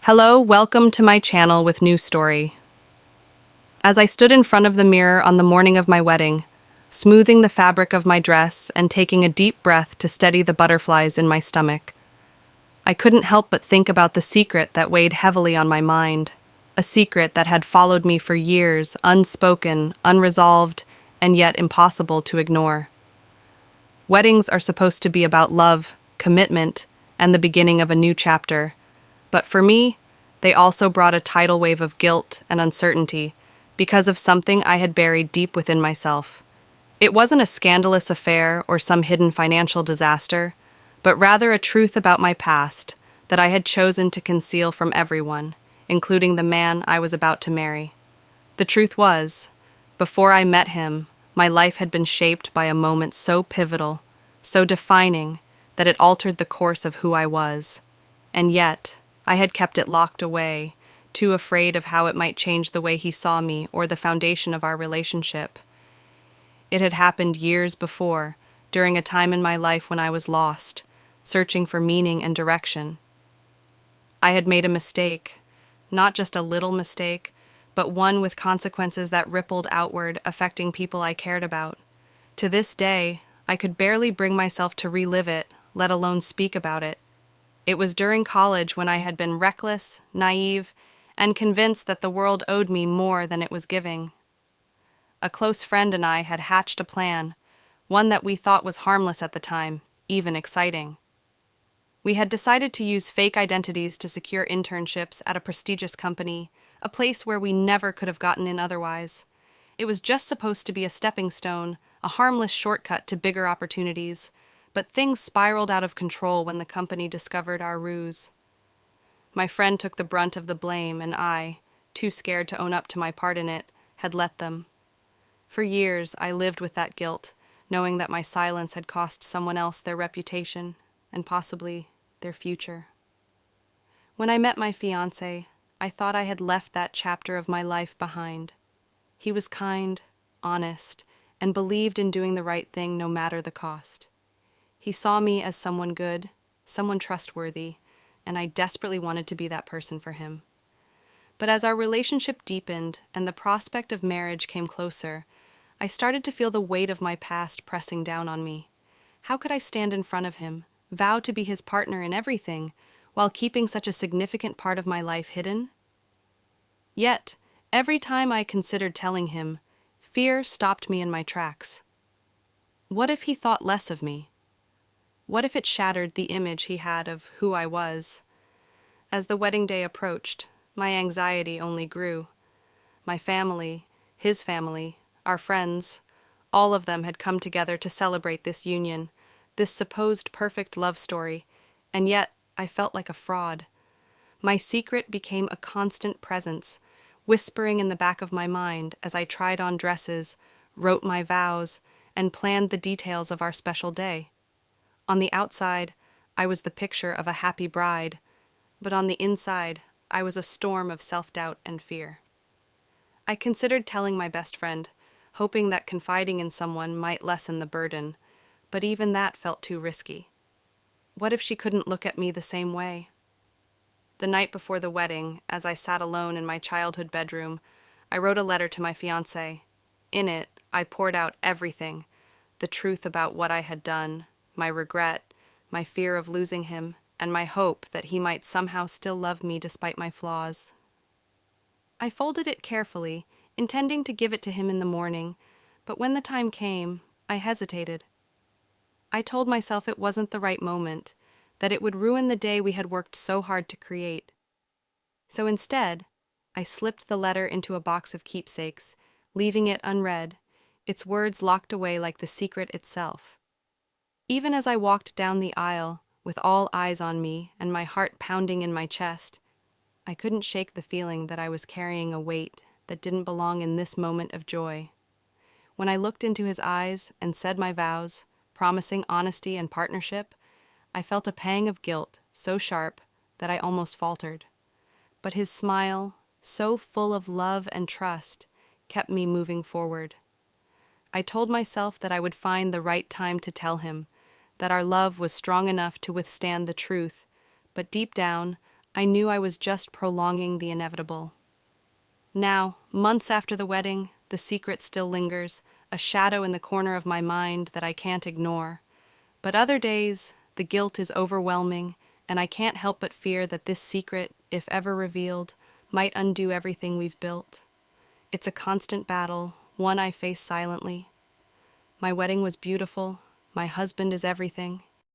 Hello, welcome to my channel with new story. As I stood in front of the mirror on the morning of my wedding, smoothing the fabric of my dress and taking a deep breath to steady the butterflies in my stomach, I couldn't help but think about the secret that weighed heavily on my mind, a secret that had followed me for years, unspoken, unresolved, and yet impossible to ignore. Weddings are supposed to be about love, commitment, and the beginning of a new chapter. But for me, they also brought a tidal wave of guilt and uncertainty because of something I had buried deep within myself. It wasn't a scandalous affair or some hidden financial disaster, but rather a truth about my past that I had chosen to conceal from everyone, including the man I was about to marry. The truth was, before I met him, my life had been shaped by a moment so pivotal, so defining, that it altered the course of who I was. And yet, I had kept it locked away, too afraid of how it might change the way he saw me or the foundation of our relationship. It had happened years before, during a time in my life when I was lost, searching for meaning and direction. I had made a mistake, not just a little mistake, but one with consequences that rippled outward, affecting people I cared about. To this day, I could barely bring myself to relive it, let alone speak about it. It was during college when I had been reckless, naive, and convinced that the world owed me more than it was giving. A close friend and I had hatched a plan, one that we thought was harmless at the time, even exciting. We had decided to use fake identities to secure internships at a prestigious company, a place where we never could have gotten in otherwise. It was just supposed to be a stepping stone, a harmless shortcut to bigger opportunities, but things spiraled out of control when the company discovered our ruse. My friend took the brunt of the blame, and I, too scared to own up to my part in it, had let them. For years, I lived with that guilt, knowing that my silence had cost someone else their reputation, and possibly their future. When I met my fiancé, I thought I had left that chapter of my life behind. He was kind, honest, and believed in doing the right thing no matter the cost. He saw me as someone good, someone trustworthy, and I desperately wanted to be that person for him. But as our relationship deepened and the prospect of marriage came closer, I started to feel the weight of my past pressing down on me. How could I stand in front of him, vow to be his partner in everything, while keeping such a significant part of my life hidden? Yet, every time I considered telling him, fear stopped me in my tracks. What if he thought less of me? What if it shattered the image he had of who I was? As the wedding day approached, my anxiety only grew. My family, his family, our friends, all of them had come together to celebrate this union, this supposed perfect love story, and yet I felt like a fraud. My secret became a constant presence, whispering in the back of my mind as I tried on dresses, wrote my vows, and planned the details of our special day. On the outside, I was the picture of a happy bride, but on the inside, I was a storm of self-doubt and fear. I considered telling my best friend, hoping that confiding in someone might lessen the burden, but even that felt too risky. What if she couldn't look at me the same way? The night before the wedding, as I sat alone in my childhood bedroom, I wrote a letter to my fiancé. In it, I poured out everything, the truth about what I had done, my regret, my fear of losing him, and my hope that he might somehow still love me despite my flaws. I folded it carefully, intending to give it to him in the morning, but when the time came, I hesitated. I told myself it wasn't the right moment, that it would ruin the day we had worked so hard to create. So instead, I slipped the letter into a box of keepsakes, leaving it unread, its words locked away like the secret itself. Even as I walked down the aisle, with all eyes on me and my heart pounding in my chest, I couldn't shake the feeling that I was carrying a weight that didn't belong in this moment of joy. When I looked into his eyes and said my vows, promising honesty and partnership, I felt a pang of guilt so sharp that I almost faltered. But his smile, so full of love and trust, kept me moving forward. I told myself that I would find the right time to tell him, that our love was strong enough to withstand the truth, but deep down, I knew I was just prolonging the inevitable. Now, months after the wedding, the secret still lingers, a shadow in the corner of my mind that I can't ignore. But other days, the guilt is overwhelming, and I can't help but fear that this secret, if ever revealed, might undo everything we've built. It's a constant battle, one I face silently. My wedding was beautiful, my husband is everything,